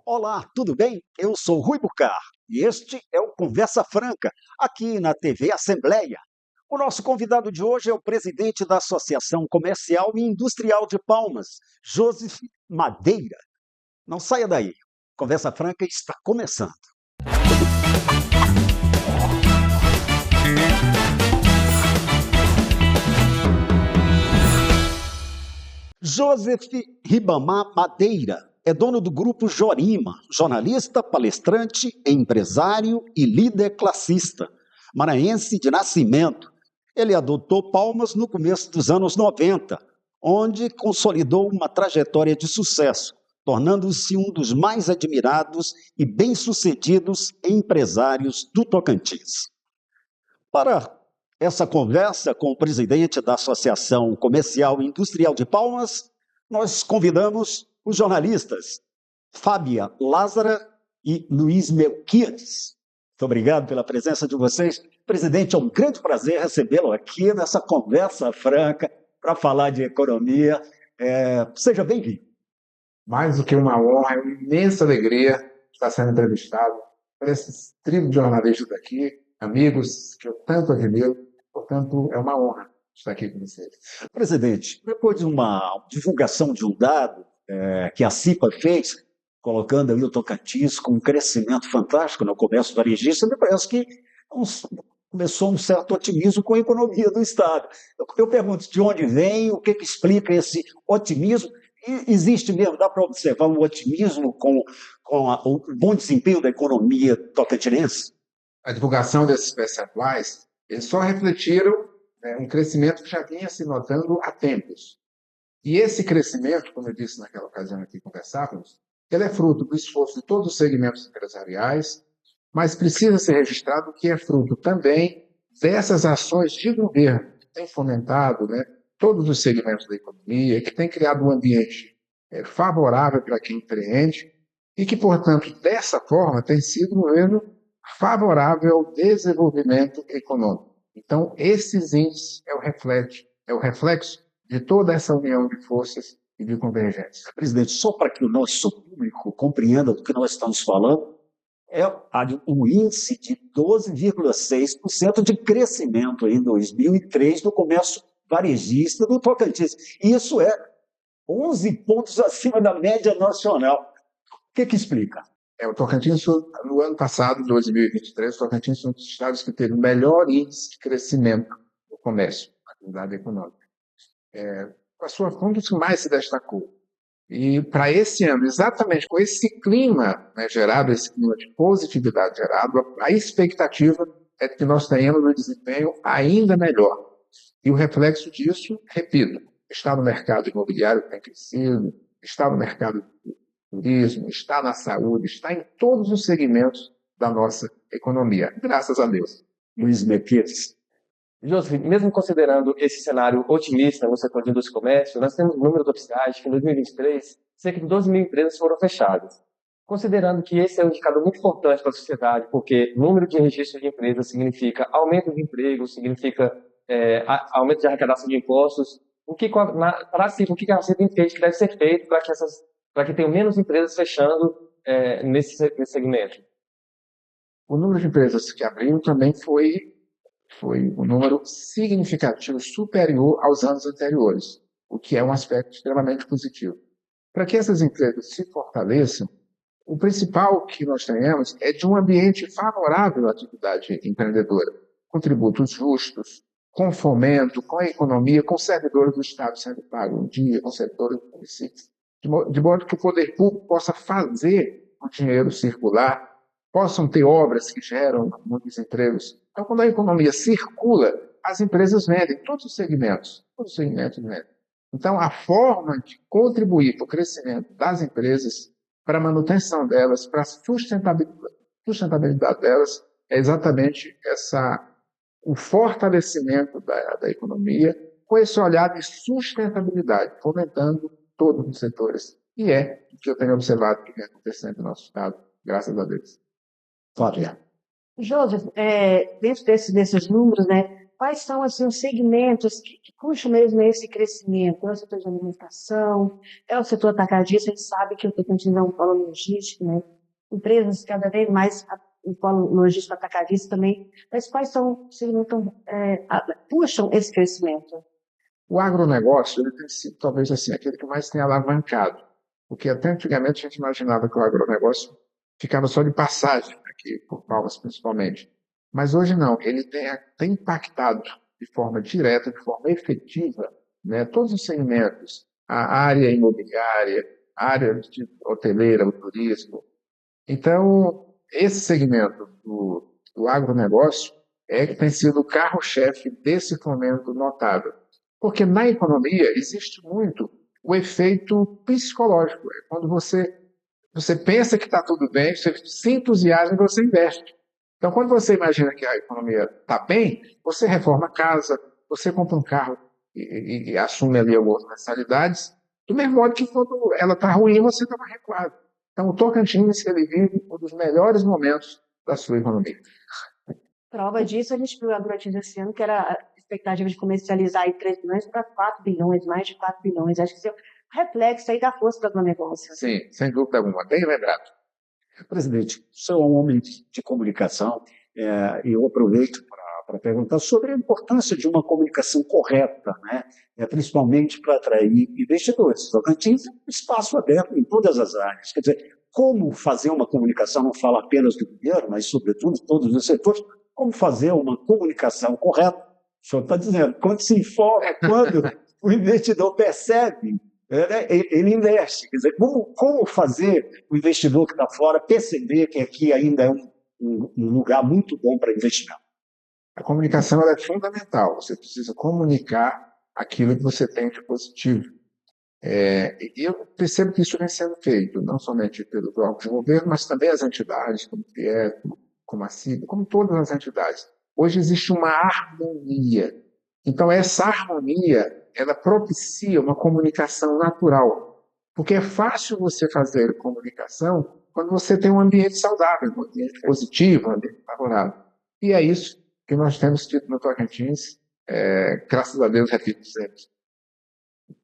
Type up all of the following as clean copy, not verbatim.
Olá, tudo bem? Eu sou Rui Bucar e este é o Conversa Franca, aqui na TV Assembleia. O nosso convidado de hoje é o presidente da Associação Comercial e Industrial de Palmas, Joseph Madeira. Não saia daí, Conversa Franca está começando. Joseph Ribamar Madeira é dono do grupo Jorima, jornalista, palestrante, empresário e líder classista, maranhense de nascimento. Ele adotou Palmas no começo dos anos 90, onde consolidou uma trajetória de sucesso, tornando-se um dos mais admirados e bem-sucedidos empresários do Tocantins. Para essa conversa com o presidente da Associação Comercial e Industrial de Palmas, nós convidamos os jornalistas Fábia Lázara e Luiz Melquiades. Muito obrigado pela presença de vocês. Presidente, é um grande prazer recebê-lo aqui nessa conversa franca para falar de economia. Seja bem-vindo. Mais do que uma honra, é uma imensa alegria estar sendo entrevistado por esses trio de jornalistas aqui, amigos que eu tanto admiro. Portanto, é uma honra estar aqui com vocês. Presidente, depois de uma divulgação de um dado que a CIPA fez, colocando ali o Tocantins com um crescimento fantástico no comércio varejista, me parece que começou um certo otimismo com a economia do Estado. Eu pergunto de onde vem, o que explica esse otimismo? E existe mesmo, dá para observar um otimismo com o bom desempenho da economia tocantinense? A divulgação desses percentuais, eles só refletiram um crescimento que já vinha se notando há tempos. E esse crescimento, como eu disse naquela ocasião aqui conversávamos, ele é fruto do esforço de todos os segmentos empresariais, mas precisa ser registrado que é fruto também dessas ações de governo que tem fomentado todos os segmentos da economia, que tem criado um ambiente favorável para quem empreende e que, portanto, dessa forma tem sido um governo favorável ao desenvolvimento econômico. Então, esses índices é o reflexo de toda essa união de forças e de convergência. Presidente, só para que o nosso público compreenda do que nós estamos falando, é um índice de 12,6% de crescimento em 2003 no comércio varejista do Tocantins. Isso é 11 pontos acima da média nacional. O que explica? O Tocantins, no ano passado, 2023, o Tocantins foi um dos estados que teve o melhor índice de crescimento do comércio, da atividade econômica. Um dos que mais se destacou. E para esse ano, exatamente com esse clima gerado, esse clima de positividade gerado, a expectativa é de que nós tenhamos um desempenho ainda melhor. E o reflexo disso, repito, está no mercado imobiliário que tem crescido, está no mercado turismo, está na saúde, está em todos os segmentos da nossa economia, graças a Deus. Luiz Melquiades. Joseph, mesmo considerando esse cenário otimista no setor de indústria e comércio, nós temos números oficiais que em 2023, cerca de 12 mil empresas foram fechadas. Considerando que esse é um indicador muito importante para a sociedade, porque número de registros de empresas significa aumento de emprego, significa aumento de arrecadação de impostos, o que a CIPA entende que deve ser feito para que tenham menos empresas fechando nesse segmento? O número de empresas que abriram também foi um número significativo, superior aos anos anteriores, o que é um aspecto extremamente positivo. Para que essas empresas se fortaleçam, o principal que nós tenhamos é de um ambiente favorável à atividade empreendedora, com tributos justos, com fomento, com a economia, com servidores do Estado sendo pagos um dia, com servidores do município, de modo que o poder público possa fazer o dinheiro circular, possam ter obras que geram muitos empregos. Então, quando a economia circula, as empresas vendem, todos os segmentos vendem. Então, a forma de contribuir para o crescimento das empresas, para a manutenção delas, para a sustentabilidade delas, é exatamente o fortalecimento da economia, com esse olhar de sustentabilidade, fomentando todos os setores. E é o que eu tenho observado que vem acontecendo no nosso Estado, graças a Deus. Fábia. Joseph, dentro desses números, quais são assim, os segmentos que puxam mesmo esse crescimento? É o setor de alimentação, é o setor atacadista, a gente sabe que o Tocantins é um polo logístico, né? Empresas cada vez mais o polo logístico atacadista também, mas quais são os segmentos puxam esse crescimento? O agronegócio, ele tem sido talvez assim, aquele que mais tem alavancado, porque até antigamente a gente imaginava que o agronegócio ficava só de passagem, aqui por Palmas principalmente. Mas hoje não, ele tem impactado de forma direta, de forma efetiva, né, todos os segmentos, a área imobiliária, a área hoteleira, o turismo. Então, esse segmento do agronegócio é que tem sido o carro-chefe desse fomento notável. Porque na economia existe muito o efeito psicológico. É quando você pensa que está tudo bem, você se entusiasma e você investe. Então, quando você imagina que a economia está bem, você reforma a casa, você compra um carro e assume ali algumas mensalidades, do mesmo modo que quando ela está ruim, você está recuado. Então, o Tocantins, ele vive um dos melhores momentos da sua economia. Prova disso, a gente viu a Durante esse ano, que era a expectativa de comercializar aí 3 bilhões para 4 bilhões, mais de 4 bilhões. Acho que isso é um reflexo aí da força do agronegócio. Sim, sem dúvida alguma. Bem lembrado. Presidente, o senhor é um homem de comunicação, e eu aproveito para perguntar sobre a importância de uma comunicação correta, né? Principalmente para atrair investidores. Tocantins é um espaço aberto em todas as áreas. Quer dizer, como fazer uma comunicação, não falo apenas do governo, mas sobretudo de todos os setores, como fazer uma comunicação correta? O senhor está dizendo, quando se informa, quando o investidor percebe, ele investe. Quer dizer, como fazer o investidor que está fora perceber que aqui ainda é um lugar muito bom para investimento? A comunicação ela é fundamental. Você precisa comunicar aquilo que você tem de positivo. E eu percebo que isso vem sendo feito, não somente pelos órgãos de governo, mas também as entidades, como o FIEP, como a CIB, como todas as entidades. Hoje existe uma harmonia. Então, essa harmonia, ela propicia uma comunicação natural. Porque é fácil você fazer comunicação quando você tem um ambiente saudável, um ambiente positivo, um ambiente favorável. E é isso que nós temos tido no Tocantins, graças a Deus, repito sempre.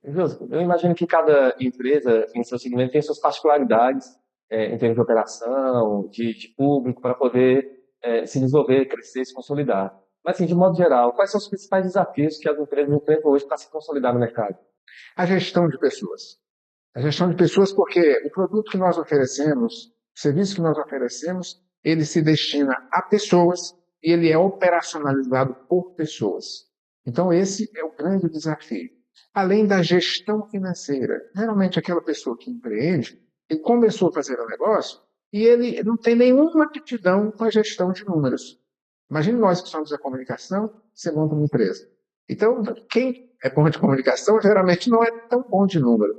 José, eu imagino que cada empresa em seu segmento tem suas particularidades em termos de operação, de público, para poder se desenvolver, crescer, se consolidar. Mas, assim, de modo geral, quais são os principais desafios que as empresas enfrentam hoje para se consolidar no mercado? A gestão de pessoas. A gestão de pessoas porque o produto que nós oferecemos, o serviço que nós oferecemos, ele se destina a pessoas e ele é operacionalizado por pessoas. Então, esse é o grande desafio. Além da gestão financeira. Geralmente, aquela pessoa que empreende, ele começou a fazer o negócio e ele não tem nenhuma aptidão com a gestão de números. Imagine nós que somos da comunicação, você monta uma empresa. Então, quem é bom de comunicação, geralmente não é tão bom de número.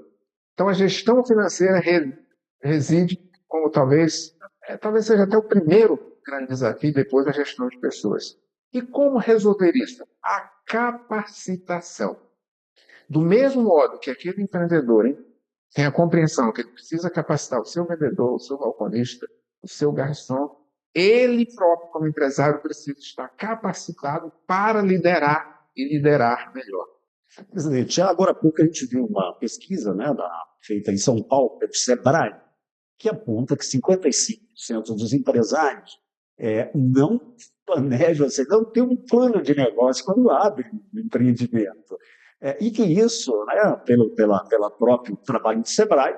Então, a gestão financeira reside como talvez seja até o primeiro grande desafio, depois da gestão de pessoas. E como resolver isso? A capacitação. Do mesmo modo que aquele empreendedor tem a compreensão que ele precisa capacitar o seu vendedor, o seu balconista, o seu garçom, ele próprio, como empresário, precisa estar capacitado para liderar e liderar melhor. Presidente, agora há pouco a gente viu uma pesquisa, né, feita em São Paulo pelo Sebrae, que aponta que 55% dos empresários não planejam, não tem um plano de negócio quando abre um empreendimento. E que isso, né, pela próprio trabalho do Sebrae,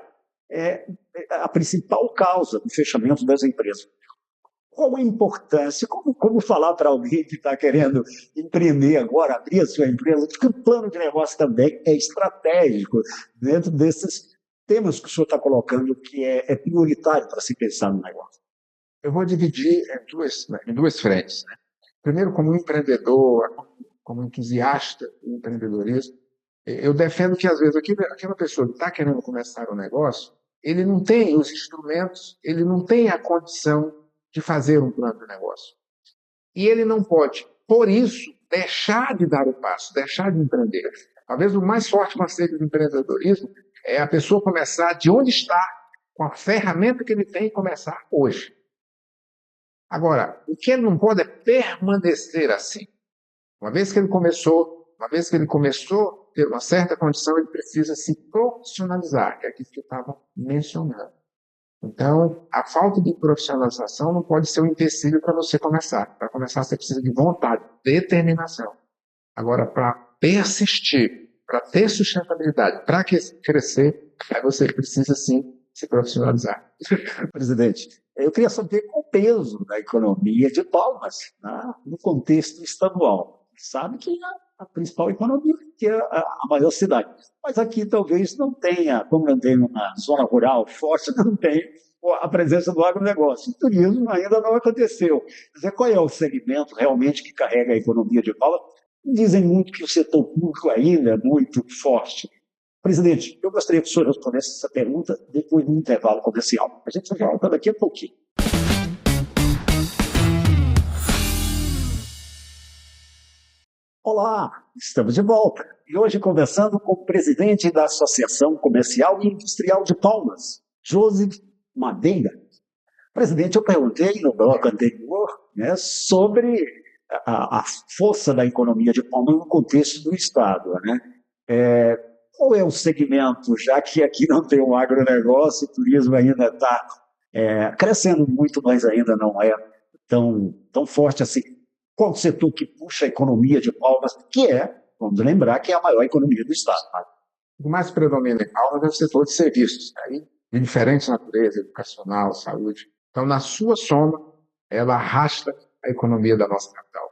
é a principal causa do fechamento das empresas. Qual a importância? Como falar para alguém que está querendo empreender agora, abrir a sua empresa? Porque o plano de negócio também é estratégico dentro desses temas que o senhor está colocando, que é prioritário para se pensar no negócio. Eu vou dividir em duas frentes. Né? Primeiro, como empreendedor, como entusiasta do empreendedorismo, eu defendo que, às vezes, aquela pessoa que está querendo começar um negócio, ele não tem os instrumentos, ele não tem a condição de fazer um plano de negócio. E ele não pode, por isso, deixar de dar o passo, deixar de empreender. Talvez o mais forte conceito do empreendedorismo é a pessoa começar de onde está, com a ferramenta que ele tem, e começar hoje. Agora, o que ele não pode é permanecer assim. Uma vez que ele começou a ter uma certa condição, ele precisa se profissionalizar, que é aquilo que eu estava mencionando. Então, a falta de profissionalização não pode ser um empecilho para você começar. Para começar, você precisa de vontade, determinação. Agora, para persistir, para ter sustentabilidade, para crescer, aí você precisa, sim, se profissionalizar. Presidente, eu queria saber qual o peso da economia de Palmas, né, no contexto estadual. Sabe que é a principal economia, que é a maior cidade. Mas aqui talvez não tenha, como eu tenho uma zona rural forte, não tem a presença do agronegócio. O turismo ainda não aconteceu. Quer dizer, qual é o segmento realmente que carrega a economia de Palmas? Dizem muito que o setor público ainda é muito forte. Presidente, eu gostaria que o senhor respondesse essa pergunta depois do intervalo comercial. A gente volta daqui a pouquinho. Olá, estamos de volta. E hoje conversando com o presidente da Associação Comercial e Industrial de Palmas, Joseph Madeira. Presidente, eu perguntei no bloco anterior, né, sobre a força da economia de Palmas no contexto do Estado, né? Qual é o segmento, já que aqui não tem um agronegócio, o turismo ainda está crescendo muito, mas ainda não é tão forte assim. Qual o setor que puxa a economia de Palmas, que é, vamos lembrar, que é a maior economia do Estado? O mais predominante em Palmas é o setor de serviços, aí, de diferentes naturezas, educacional, saúde. Então, na sua soma, ela arrasta a economia da nossa capital.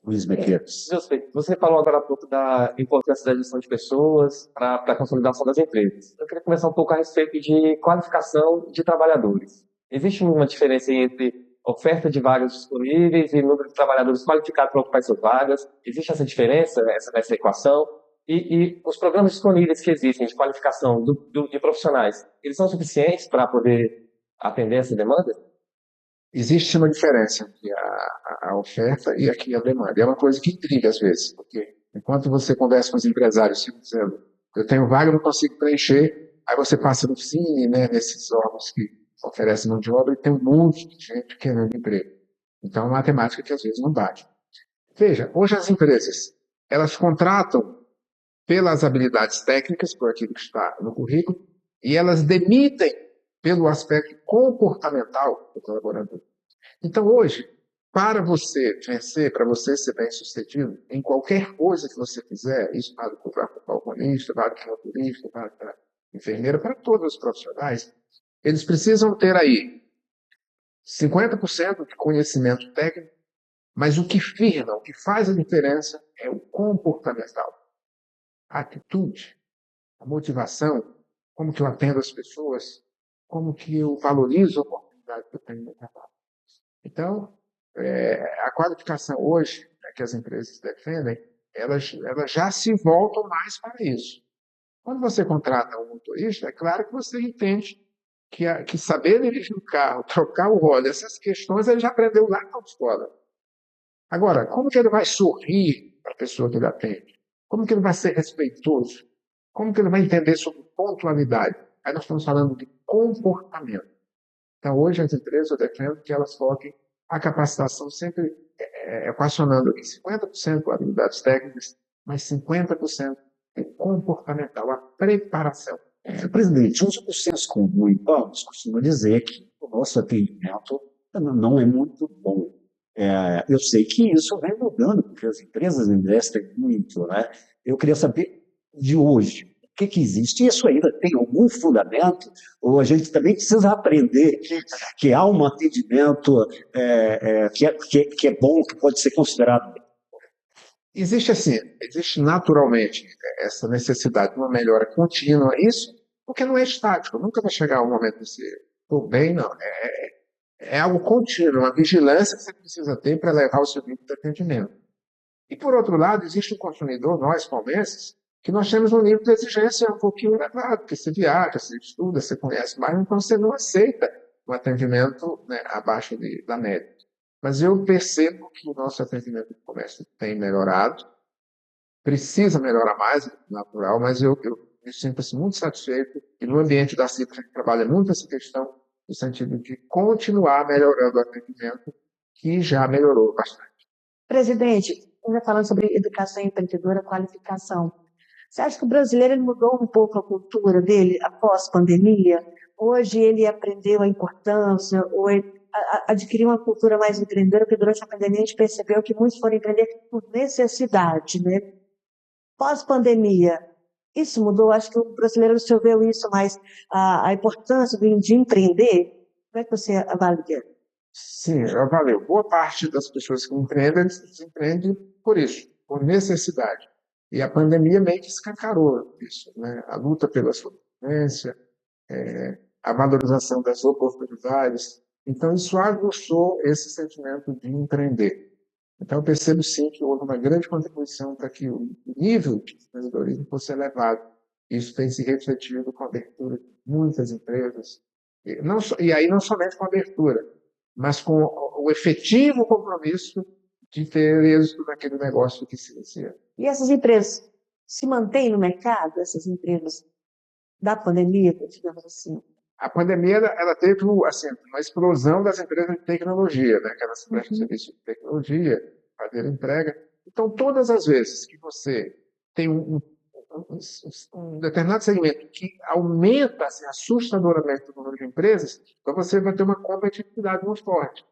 Luiz Mequeiros. Você falou agora há pouco da importância da gestão de pessoas para a consolidação das empresas. Eu queria conversar um pouco a respeito de qualificação de trabalhadores. Existe uma diferença entre oferta de vagas disponíveis e número de trabalhadores qualificados para ocupar essas vagas? Existe essa diferença nessa equação? E os programas disponíveis que existem de qualificação de profissionais, eles são suficientes para poder atender essa demanda? Existe uma diferença entre a oferta e aqui a demanda. É uma coisa que intriga às vezes, porque enquanto você conversa com os empresários, dizendo, eu tenho vaga, não consigo preencher, aí você passa no Cine, né, nesses órgãos que oferecem mão de obra, e tem um monte de gente querendo emprego. Então, é uma matemática que às vezes não bate. Veja, hoje as empresas, elas contratam pelas habilidades técnicas, por aquilo que está no currículo, e elas demitem pelo aspecto comportamental do colaborador. Então, hoje, para você vencer, para você ser bem-sucedido em qualquer coisa que você fizer, isso vale para o balconista, vale para o motorista, vale para a enfermeira, para todos os profissionais, eles precisam ter aí 50% de conhecimento técnico, mas o que firma, o que faz a diferença é o comportamental. A atitude, a motivação, como que eu atendo as pessoas, como que eu valorizo a oportunidade que eu tenho no trabalho. Então, a qualificação hoje, que as empresas defendem, elas já se voltam mais para isso. Quando você contrata um motorista, é claro que você entende que saber dirigir um carro, trocar o óleo, essas questões ele já aprendeu lá na escola. Agora, como que ele vai sorrir para a pessoa que ele atende? Como que ele vai ser respeitoso? Como que ele vai entender sobre pontualidade? Aí nós estamos falando de comportamento. Então, hoje as empresas defendem que elas coloquem a capacitação sempre equacionando aqui 50% com habilidades técnicas, mas 50% é comportamental, a preparação. Presidente, uso do senso comum em Palmas costuma dizer que o nosso atendimento não é muito bom. Eu sei que isso vem mudando, porque as empresas investem muito, né? Eu queria saber de hoje, o que existe? Isso ainda tem algum fundamento? Ou a gente também precisa aprender que há um atendimento que é bom, que pode ser considerado? Existe naturalmente essa necessidade de uma melhora contínua, isso porque não é estático, nunca vai chegar um momento de ser bem, não. É algo contínuo, uma vigilância que você precisa ter para levar o seu nível de atendimento. E, por outro lado, existe um consumidor, nós, palmenses, que nós temos um nível de exigência um pouquinho elevado, porque você viaja, você estuda, você conhece mais, então você não aceita um atendimento, né, abaixo da média. Mas eu percebo que o nosso atendimento no comércio tem melhorado, precisa melhorar mais, natural, mas eu me sinto assim, muito satisfeito, e no ambiente da CIP a gente trabalha muito essa questão, no sentido de continuar melhorando o atendimento, que já melhorou bastante. Presidente, ainda falando sobre educação empreendedora, qualificação. Você acha que o brasileiro ele mudou um pouco a cultura dele após a pandemia? Hoje ele aprendeu a importância, ou ele adquiriu uma cultura mais empreendedora, porque durante a pandemia a gente percebeu que muitos foram empreender por necessidade, né? Pós-pandemia, isso mudou? Acho que o brasileiro absorveu isso mais, a importância de empreender. Como é que você avalia? Sim, valeu. Boa parte das pessoas que empreendem, empreendem por isso, por necessidade. E a pandemia meio que escancarou isso, né? A luta pela sobrevivência, a valorização das oportunidades. Então, isso aguçou esse sentimento de empreender. Então, eu percebo sim que houve uma grande contribuição para que o nível de empreendedorismo fosse elevado. Isso tem se refletido com a abertura de muitas empresas. E aí não somente com a abertura, mas com o efetivo compromisso de ter êxito naquele negócio que se inicia. E essas empresas se mantêm no mercado, essas empresas da pandemia, digamos assim? A pandemia ela teve assim, uma explosão das empresas de tecnologia, né? Aquelas prestam serviço de tecnologia, fazer entrega. Então, todas as vezes que você tem um determinado segmento que aumenta assim, assustadoramente o número de empresas, então você vai ter uma competitividade muito forte.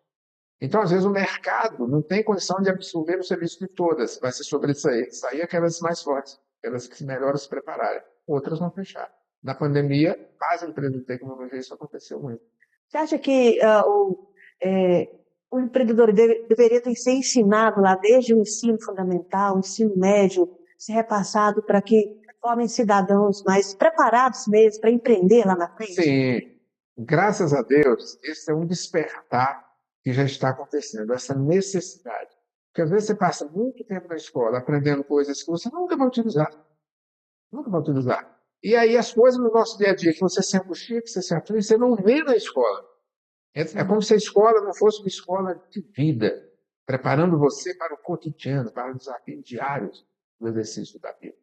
Então, às vezes, o mercado não tem condição de absorver o serviço de todas, vai se sobressair. Sair aquelas mais fortes, aquelas que melhor se prepararem. Outras vão fechar. Na pandemia, as empresas de tecnologia, isso aconteceu muito. Você acha que o empreendedor deveria ter ser ensinado lá desde o ensino fundamental, o ensino médio, ser repassado para que formem cidadãos mais preparados mesmo para empreender lá na frente? Sim, graças a Deus, esse é um despertar que já está acontecendo, essa necessidade. Porque às vezes você passa muito tempo na escola aprendendo coisas que você nunca vai utilizar. Nunca vai utilizar. E aí as coisas no nosso dia a dia que você sempre busca, que você se aprende, você não vê na escola. É como se a escola não fosse uma escola de vida, preparando você para o cotidiano, para os desafios diários do exercício da vida.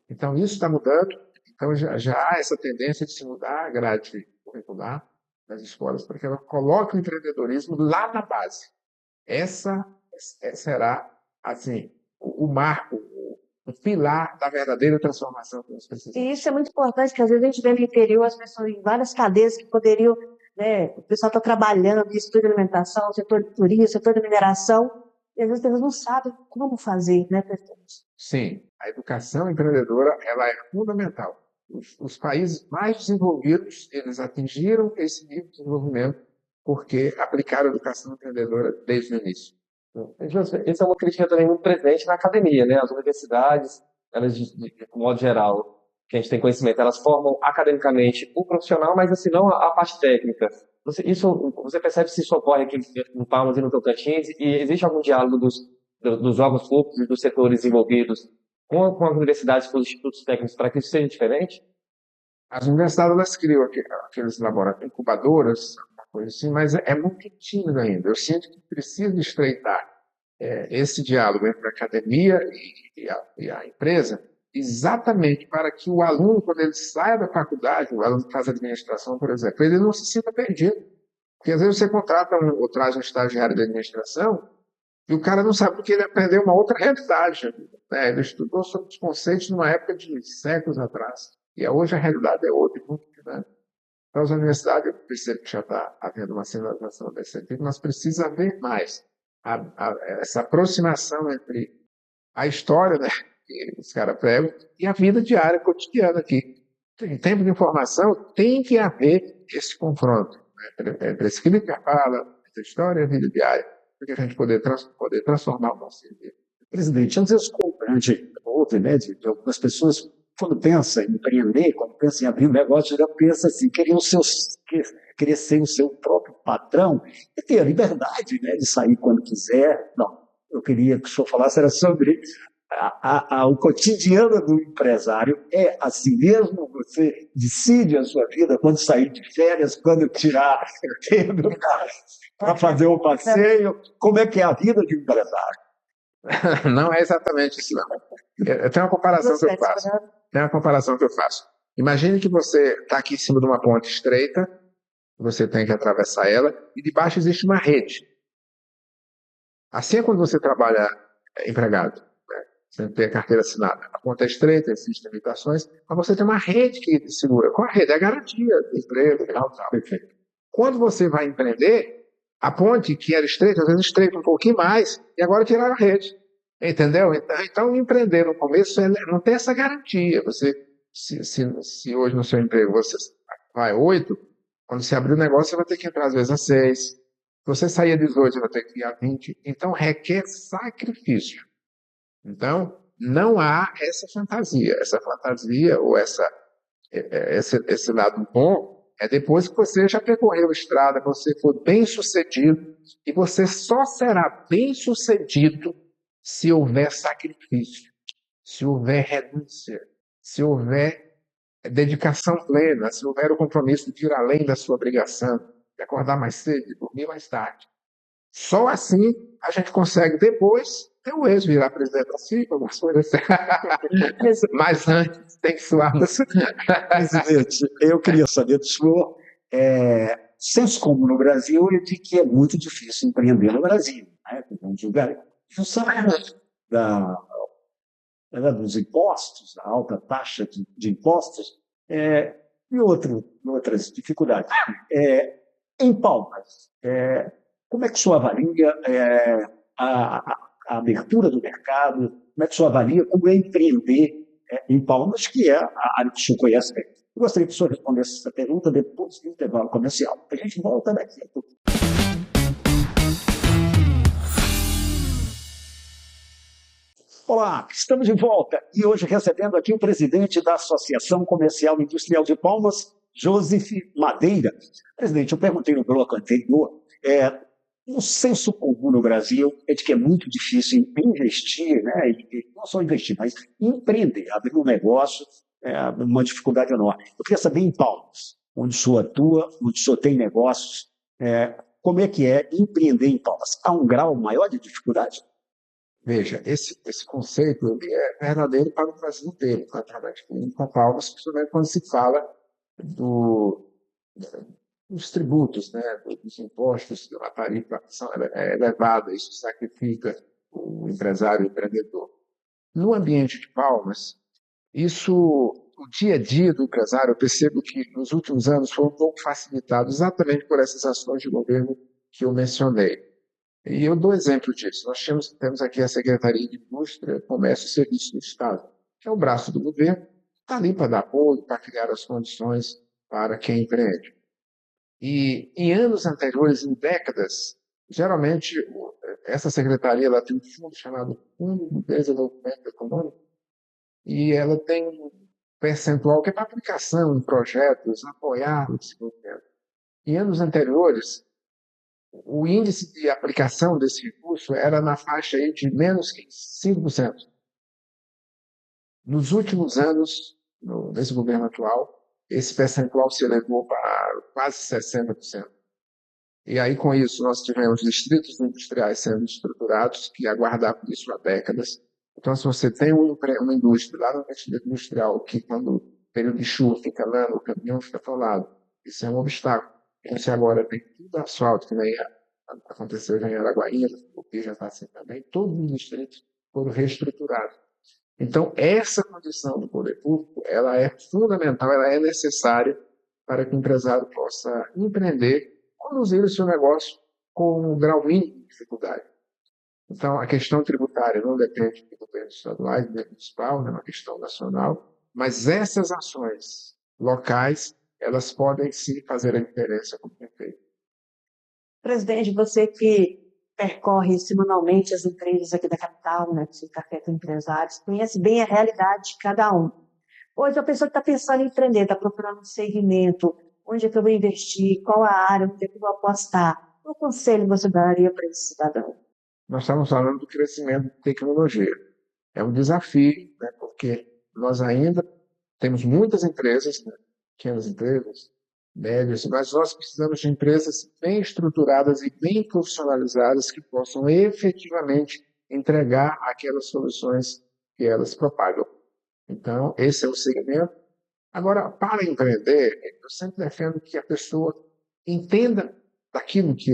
Então, isso está mudando. Então, já há essa tendência de se mudar a grade curricular das escolas para que ela coloque o empreendedorismo lá na base. Essa será, assim, o marco, o pilar da verdadeira transformação que nós precisamos. E isso é muito importante, porque às vezes a gente vê no interior as pessoas em várias cadeias que poderiam, né, o pessoal está trabalhando, setor de alimentação, setor de turismo, setor de mineração, e às vezes as pessoas não sabem como fazer, né, presidente? Sim, a educação empreendedora ela é fundamental. Os países mais desenvolvidos, eles atingiram esse nível de desenvolvimento porque aplicaram a educação empreendedora desde o início. Isso é uma crítica também muito presente na academia, né? As universidades, elas, de modo geral, que a gente tem conhecimento, elas formam academicamente o profissional, mas assim, não a parte técnica. Você percebe se isso ocorre aqui em Palmas e no Tocantins, e existe algum diálogo dos órgãos públicos e dos setores envolvidos com as universidades, com os institutos técnicos, para que isso seja diferente? As universidades elas criam aqueles laboratórios, incubadoras, coisa assim, mas é muito tímido ainda. Eu sinto que precisa estreitar esse diálogo entre a academia e a empresa, exatamente para que o aluno, quando ele sai da faculdade, o aluno que faz administração, por exemplo, ele não se sinta perdido. Porque às vezes você contrata ou traz um estagiário de administração e o cara não sabe porque ele aprendeu uma outra realidade. Né? Ele estudou sobre os conceitos numa época de séculos atrás. E hoje a realidade é outra, muito diferente. Então, as universidades, eu percebo que já está havendo uma sinalização desse sentido, mas precisa haver mais essa aproximação entre a história, né, que os caras pregam, e a vida diária, cotidiana aqui. Em tempo de informação, tem que haver esse confronto, né, entre esse que fala, entre a história e a vida diária, para que a gente poder transformar o nosso dia. Presidente, às vezes a gente ouve, né, de algumas pessoas, quando pensa em empreender, quando pensa em abrir um negócio, já pensa assim, querer ser o seu próprio patrão e ter a liberdade, né, de sair quando quiser. Não, eu queria que o senhor falasse era sobre o cotidiano do empresário. É assim mesmo? Você decide a sua vida quando sair de férias, quando tirar tempo para fazer um passeio? Como é que é a vida de um empresário? Não é exatamente isso, não. Eu tenho uma comparação que eu faço. Imagine que você está aqui em cima de uma ponte estreita, você tem que atravessar ela, e debaixo existe uma rede. Assim é quando você trabalha empregado, né? Você tem a carteira assinada. A conta é estreita, existem limitações, mas você tem uma rede que te segura. Qual a rede? É a garantia do emprego, tal, tal. Quando você vai empreender, a ponte que era estreita, às vezes estreita um pouquinho mais, e agora tiraram a rede. Entendeu? Então empreender no começo não tem essa garantia. Você, se hoje no seu emprego você vai 8, quando você abrir o negócio, você vai ter que entrar às vezes a 6. Se você sair a 18, você vai ter que ir a 20. Então requer sacrifício. Então, não há essa fantasia. Essa fantasia ou esse lado bom é depois que você já percorreu a estrada, você for bem sucedido, e você só será bem sucedido se houver sacrifício, se houver renúncia, se houver dedicação plena, se houver o compromisso de ir além da sua obrigação, de acordar mais cedo, de dormir mais tarde. Só assim a gente consegue depois ter o êxito, virar presidente da CIPA, algumas coisas assim. Mas antes tem que suar. Presidente, eu queria saber do senhor, senso comum no Brasil é de que é muito difícil empreender no Brasil, né? Justamente dos impostos, da alta taxa de impostos, e outras dificuldades. Em Palmas, como é que o senhor avalia a abertura do mercado? Como é que o senhor avalia como é empreender em Palmas, que é a área que o senhor conhece bem? Eu gostaria que o senhor respondesse essa pergunta depois do intervalo comercial. A gente volta daqui a pouco. Olá, estamos de volta e hoje recebendo aqui o presidente da Associação Comercial e Industrial de Palmas, Joseph Madeira. Presidente, eu perguntei no bloco anterior, o senso comum no Brasil é de que é muito difícil investir, né? E não só investir, mas empreender, abrir um negócio, uma dificuldade enorme. Eu queria saber em Palmas, onde o senhor atua, onde o senhor tem negócios, como é que é empreender em Palmas? Há um grau maior de dificuldade? Veja, esse conceito ele é verdadeiro para o Brasil inteiro, praticamente. Em Palmas, principalmente quando se fala dos tributos, né, dos impostos, a tarifa é elevada, isso sacrifica o empresário, o empreendedor. No ambiente de Palmas, o dia a dia do empresário, eu percebo que nos últimos anos foi um pouco facilitado exatamente por essas ações de governo que eu mencionei. E eu dou exemplo disso. Nós temos aqui a Secretaria de Indústria, Comércio e Serviços do Estado, que é o braço do governo, está ali para dar apoio, para criar as condições para quem empreende. E em anos anteriores, em décadas, geralmente essa secretaria ela tem um fundo chamado Fundo de Desenvolvimento Econômico, e ela tem um percentual que é para aplicação em projetos, apoiar o desenvolvimento. Em anos anteriores, o índice de aplicação desse recurso era na faixa aí de menos que 5%. Nos últimos anos, nesse governo atual, esse percentual se elevou para quase 60%. E aí, com isso, nós tivemos distritos industriais sendo estruturados, que aguardavam isso há décadas. Então, se você tem uma indústria lá no distrito industrial, que quando o período de chuva fica lá, o caminhão fica atolado, isso é um obstáculo. Você agora tem tudo asfalto, que nem aconteceu já em Araguaína, o que já está assim também, todos os distritos foram reestruturados. Então, essa condição do poder público, ela é fundamental, ela é necessária para que o empresário possa empreender, conduzir o seu negócio com um grau mínimo de dificuldade. Então, a questão tributária não depende de governos estaduais, nem municipal, é uma questão nacional, mas essas ações locais, elas podem sim fazer a diferença como tem feito. Presidente, você que percorre semanalmente as empresas aqui da capital, né, que café com empresários, conhece bem a realidade de cada um. Hoje, a pessoa que está pensando em empreender, está procurando um segmento, onde é que eu vou investir, qual a área, onde é que eu vou apostar, qual conselho você daria para esse cidadão? Nós estamos falando do crescimento de tecnologia. É um desafio, né, porque nós ainda temos muitas empresas, né, pequenas empresas, médias, mas nós precisamos de empresas bem estruturadas e bem profissionalizadas que possam efetivamente entregar aquelas soluções que elas propagam. Então, esse é o segmento. Agora, para empreender, eu sempre defendo que a pessoa entenda daquilo que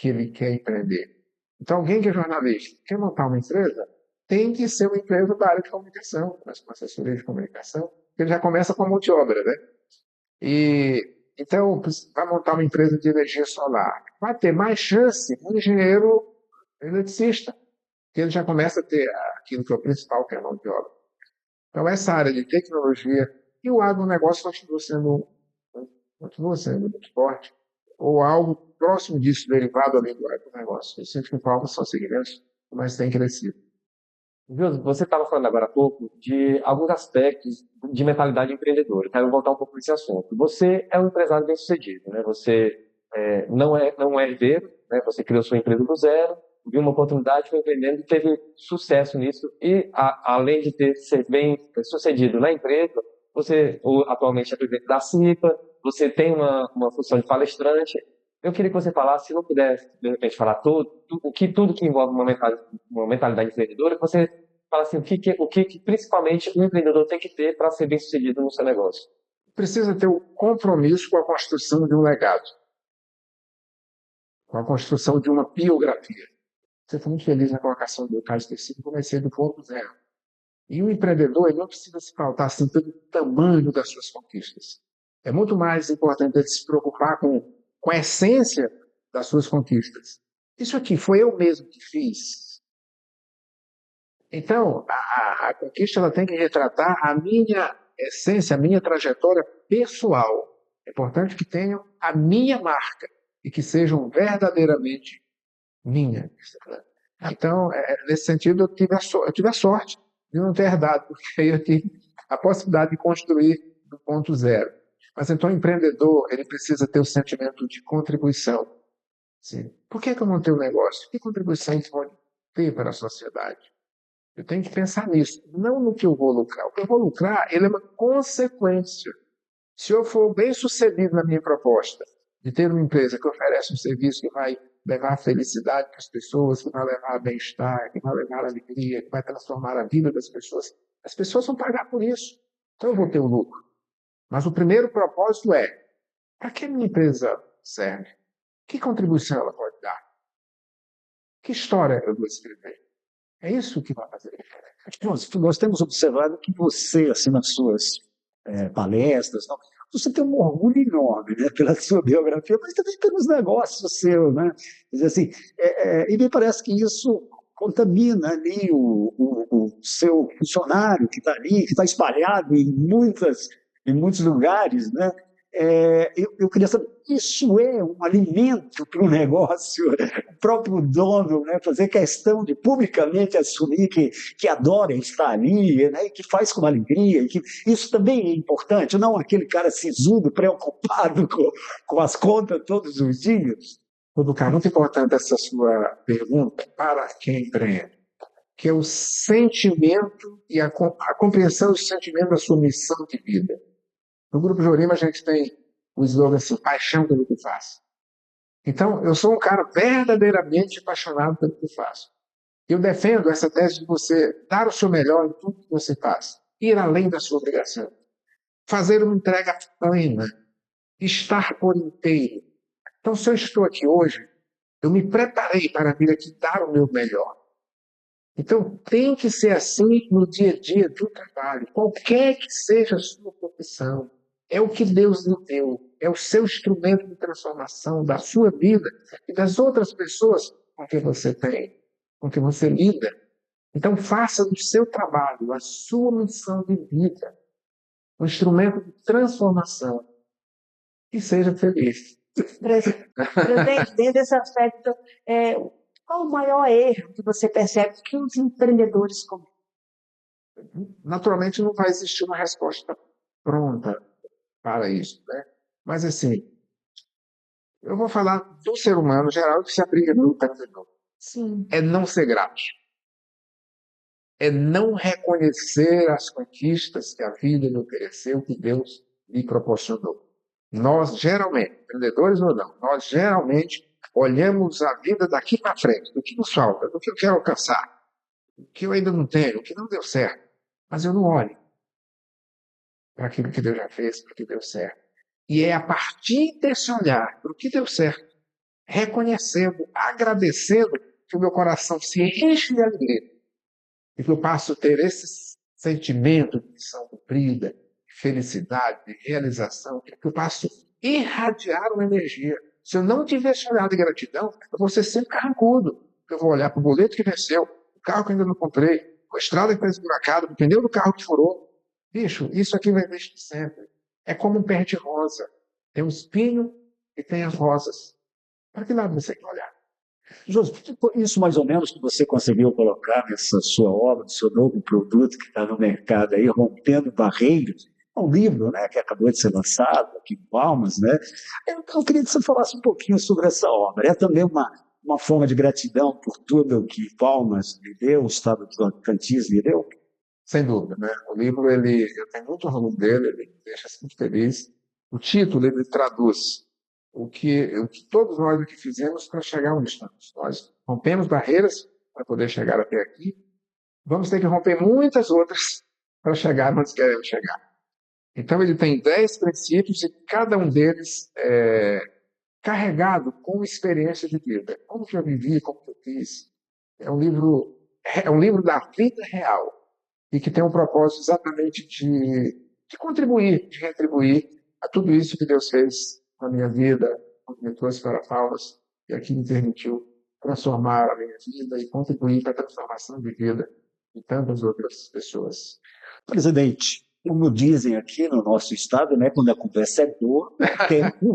ele quer empreender. Então, alguém que é jornalista, quer montar uma empresa, tem que ser uma empresa da área de comunicação, com assessoria de comunicação, porque ele já começa com a mão de obra, né? E, então, vai montar uma empresa de energia solar, vai ter mais chance um engenheiro eletricista, porque ele já começa a ter aquilo que é o principal, que é a mão de obra. Então, essa área de tecnologia e o agronegócio continua sendo muito forte, ou algo próximo disso, derivado ali do agronegócio. Isso que falta são segmentos que mais têm crescido. Viu? Você estava falando agora há pouco de alguns aspectos de mentalidade empreendedora. Quero voltar um pouco nesse assunto. Você é um empresário bem-sucedido, né? Você não é herdeiro, né? Você criou sua empresa do zero, viu uma oportunidade, foi empreendendo e teve sucesso nisso. E, além de ser bem-sucedido na empresa, você atualmente é presidente da CIPA, você tem uma função de palestrante. Eu queria que você falasse, se não puder, de repente, falar tudo que envolve uma mentalidade empreendedora, que você fala assim, o que principalmente o empreendedor tem que ter para ser bem-sucedido no seu negócio. Precisa ter o compromisso com a construção de um legado, com a construção de uma biografia. Você está muito feliz na colocação do Carlos Tecido, comecei do ponto zero. E o empreendedor ele não precisa se pautar assim pelo tamanho das suas conquistas. É muito mais importante ele se preocupar com a essência das suas conquistas. Isso aqui foi eu mesmo que fiz. Então, a conquista ela tem que retratar a minha essência, a minha trajetória pessoal. É importante que tenham a minha marca e que sejam verdadeiramente minha. Então, nesse sentido, eu tive a sorte de não ter herdado, porque aí eu tive a possibilidade de construir do ponto zero. Mas então o empreendedor ele precisa ter o sentimento de contribuição. Sim. Por que eu montei um negócio? Que contribuição pode ter para a sociedade? Eu tenho que pensar nisso, não no que eu vou lucrar. O que eu vou lucrar ele é uma consequência. Se eu for bem sucedido na minha proposta de ter uma empresa que oferece um serviço que vai levar felicidade para as pessoas, que vai levar bem-estar, que vai levar alegria, que vai transformar a vida das pessoas, as pessoas vão pagar por isso. Então eu vou ter o lucro. Mas o primeiro propósito é, para que a minha empresa serve? Que contribuição ela pode dar? Que história eu vou escrever? É isso que vai fazer. Nós temos observado que você, assim, nas suas palestras, não, você tem um orgulho enorme, né, pela sua biografia, mas também pelos negócios seus, né? Quer dizer assim, e me parece que isso contamina ali o seu funcionário que está ali, que está espalhado em muitos lugares, né? Eu queria saber, isso é um alimento para o negócio, o próprio dono, né, fazer questão de publicamente assumir que adora estar ali, né, e que faz com alegria, e que isso também é importante, não aquele cara sisudo, preocupado com as contas todos os dias. Cara, muito importante essa sua pergunta para quem empreende, que é o sentimento e a compreensão do sentimento da sua missão de vida. No Grupo Jorima a gente tem o slogan assim, paixão pelo que faz. Então, eu sou um cara verdadeiramente apaixonado pelo que faço. Eu defendo essa tese de você dar o seu melhor em tudo que você faz, ir além da sua obrigação, fazer uma entrega plena, estar por inteiro. Então, se eu estou aqui hoje, eu me preparei para vir aqui dar o meu melhor. Então, tem que ser assim no dia a dia do trabalho, qualquer que seja a sua profissão. É o que Deus lhe deu, é o seu instrumento de transformação da sua vida e das outras pessoas com que você tem, com que você lida. Então, faça do seu trabalho a sua missão de vida, um instrumento de transformação e seja feliz. Presidente, dentro desse aspecto, qual o maior erro que você percebe que os empreendedores cometem? Naturalmente, não vai existir uma resposta pronta para isso, né? Mas, assim, eu vou falar do ser humano geral que se abriga no empreendedor. Sim. É não ser grato. É não reconhecer as conquistas que a vida lhe ofereceu, que Deus lhe proporcionou. Nós, geralmente, empreendedores ou não, nós geralmente olhamos a vida daqui para frente, do que nos falta, do que eu quero alcançar, do que eu ainda não tenho, o que não deu certo. Mas eu não olho para aquilo que Deus já fez, para o que deu certo. E é a partir desse olhar para o que deu certo, reconhecendo, agradecendo, que que o meu coração se enche de alegria e que eu passo a ter esse sentimento de missão cumprida, de felicidade, de realização, que eu passo a irradiar uma energia. Se eu não tiver esse olhar de gratidão, eu vou ser sempre carrancudo. Eu vou olhar para o boleto que venceu, o carro que ainda não comprei, a estrada que está esburacada, o pneu do carro que furou. Bicho, isso aqui vai existir sempre. É como um pé de rosa. Tem um espinho e tem as rosas. Para que lado você quer olhar? Josi, isso mais ou menos que você conseguiu colocar nessa sua obra, no seu novo produto que está no mercado aí, Rompendo Barreiras, é um livro, né, que acabou de ser lançado aqui em Palmas, né? Eu queria que você falasse um pouquinho sobre essa obra. É também uma forma de gratidão por tudo que Palmas lhe deu, o estado do Tocantins lhe deu? Sem dúvida, né? O livro, eu tenho muito orgulho dele, ele me deixa muito feliz. O título, ele traduz o que todos nós aqui fizemos para chegar onde estamos. Nós rompemos barreiras para poder chegar até aqui. Vamos ter que romper muitas outras para chegar onde queremos chegar. Então, ele tem 10 princípios e cada um deles é carregado com experiência de vida. Como que eu vivi, como que eu fiz. É um livro da vida real e que tem um propósito exatamente de contribuir, de retribuir a tudo isso que Deus fez na minha vida, quando me trouxe para Palmas e aqui me permitiu transformar a minha vida e contribuir para a transformação de vida de tantas outras pessoas. Presidente, como dizem aqui no nosso estado, né, quando a conversa é boa, o tempo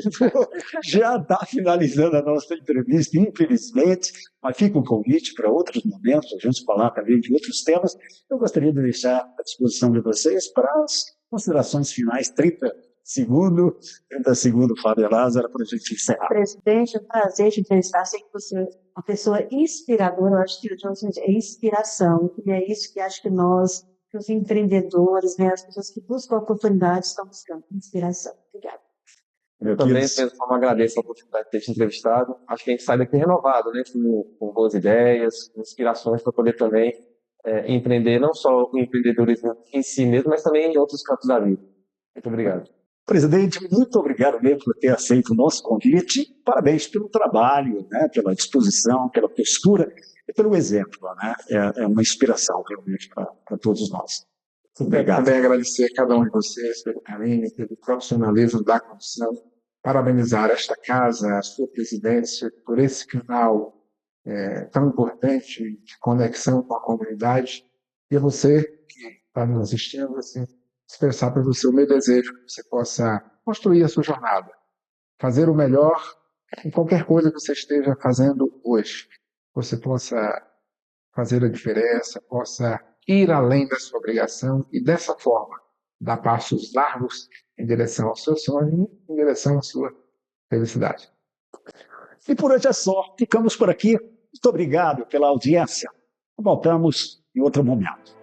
já está finalizando a nossa entrevista, infelizmente, mas fica um convite para outros momentos, a gente falar também de outros temas. Eu gostaria de deixar à disposição de vocês para as considerações finais, 30 segundos, Fábio Lázaro, para a gente encerrar. Presidente, é um prazer te entrevistar. Sei que você é uma pessoa inspiradora. Eu acho que o Johnson é inspiração. E é isso que acho que nós, que os empreendedores, né, as pessoas que buscam oportunidades, estão buscando inspiração. Obrigada. Eu também, de certa forma, agradeço a oportunidade de ter te entrevistado. Acho que a gente sai daqui renovado, né, com boas ideias, com inspirações para poder também empreender, não só o empreendedorismo em si mesmo, mas também em outros campos da vida. Muito obrigado. Presidente, muito obrigado mesmo por ter aceito o nosso convite. Parabéns pelo trabalho, né, pela disposição, pela postura e pelo exemplo. Né? É uma inspiração realmente para todos nós. Obrigado. Também agradecer a cada um de vocês pelo carinho, pelo profissionalismo da condução. Parabenizar esta casa, a sua presidência, por esse canal tão importante de conexão com a comunidade. E a você que está nos assistindo, assim, expressar para você o meu desejo que você possa construir a sua jornada, fazer o melhor em qualquer coisa que você esteja fazendo hoje. Você possa fazer a diferença, possa ir além da sua obrigação e, dessa forma, dar passos largos em direção ao seu sonho, em direção à sua felicidade. E por hoje é só. Ficamos por aqui. Muito obrigado pela audiência. Voltamos em outro momento.